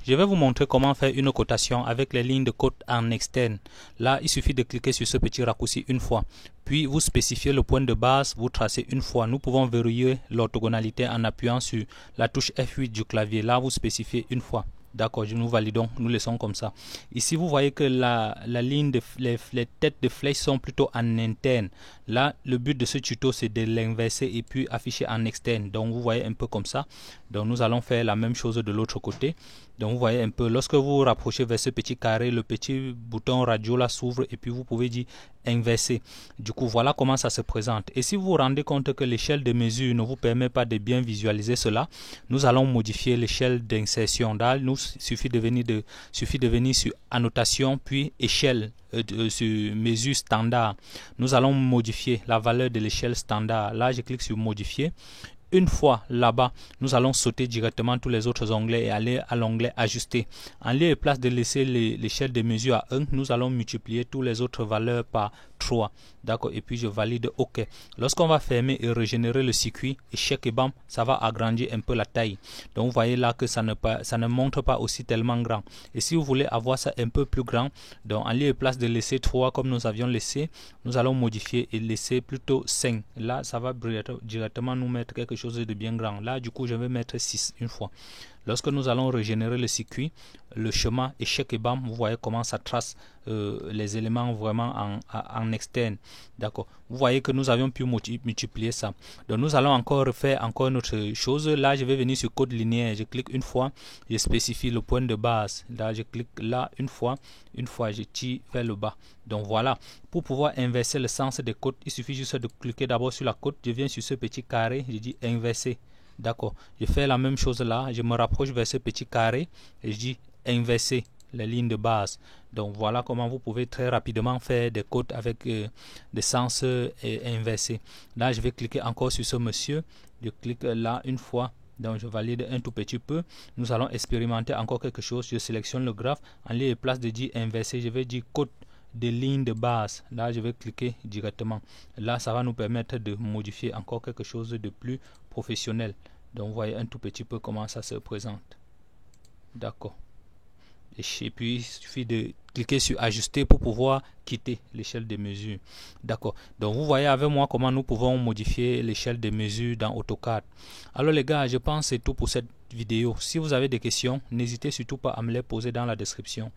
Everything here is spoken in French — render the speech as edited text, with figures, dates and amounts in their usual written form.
Je vais vous montrer comment faire une cotation avec les lignes de cote en externe. Là, il suffit de cliquer sur ce petit raccourci une fois. Puis, vous spécifiez le point de base, vous tracez une fois. Nous pouvons verrouiller l'orthogonalité en appuyant sur la touche F8 du clavier. Là, vous spécifiez une fois. D'accord, nous validons, nous laissons comme ça. Ici, vous voyez que la ligne les têtes de flèche sont plutôt en interne. Là, le but de ce tuto, c'est de l'inverser et puis afficher en externe. Donc, vous voyez un peu comme ça. Donc, nous allons faire la même chose de l'autre côté. Donc, vous voyez un peu, lorsque vous vous rapprochez vers ce petit carré, le petit bouton radio là s'ouvre et puis vous pouvez dire inverser. Du coup, voilà comment ça se présente. Et si vous vous rendez compte que l'échelle de mesure ne vous permet pas de bien visualiser cela, nous allons modifier l'échelle d'insertion. Là, nous suffit de venir sur annotation puis échelle sur mesure standard. Nous allons modifier la valeur de l'échelle standard. Là, je clique sur modifier. Une fois là-bas, nous allons sauter directement tous les autres onglets et aller à l'onglet ajuster. En lieu et place de laisser l'échelle de mesure à 1, nous allons multiplier toutes les autres valeurs par 3. D'accord, et puis je valide OK. Lorsqu'on va fermer et régénérer le circuit, échec et bam, ça va agrandir un peu la taille. Donc vous voyez là que ça ne montre pas aussi tellement grand. Et si vous voulez avoir ça un peu plus grand, donc en lieu et place de laisser 3 comme nous avions laissé, nous allons modifier et laisser plutôt 5. Là, ça va directement nous mettre quelque chose de bien grand. Là, du coup, je vais mettre 6 une fois. Lorsque nous allons régénérer le circuit, le chemin échec et bam, vous voyez comment ça trace les éléments vraiment en externe. D'accord. Vous voyez que nous avions pu multiplier ça. Donc nous allons encore refaire encore une autre chose. Là, je vais venir sur code linéaire. Je clique une fois, je spécifie le point de base. Là, je clique là une fois, je tire vers le bas. Donc voilà. Pour pouvoir inverser le sens des côtes, il suffit juste de cliquer d'abord sur la côte. Je viens sur ce petit carré, je dis inverser. D'accord, je fais la même chose là, je me rapproche vers ce petit carré et je dis inverser les lignes de base. Donc voilà comment vous pouvez très rapidement faire des côtes avec des sens inversés. Là, je vais cliquer encore sur ce monsieur, je clique là une fois. Donc je valide un tout petit peu. Nous allons expérimenter encore quelque chose. Je sélectionne le graphe. En lieu et place de dire inverser, je vais dire côte des lignes de base. Là, je vais cliquer directement. Là, ça va nous permettre de modifier encore quelque chose de plus professionnel. Donc, vous voyez un tout petit peu comment ça se présente. D'accord. Et puis, il suffit de cliquer sur ajuster pour pouvoir quitter l'échelle de mesure. D'accord. Donc, vous voyez avec moi comment nous pouvons modifier l'échelle de mesure dans AutoCAD. Alors, les gars, je pense que c'est tout pour cette vidéo. Si vous avez des questions, n'hésitez surtout pas à me les poser dans la description.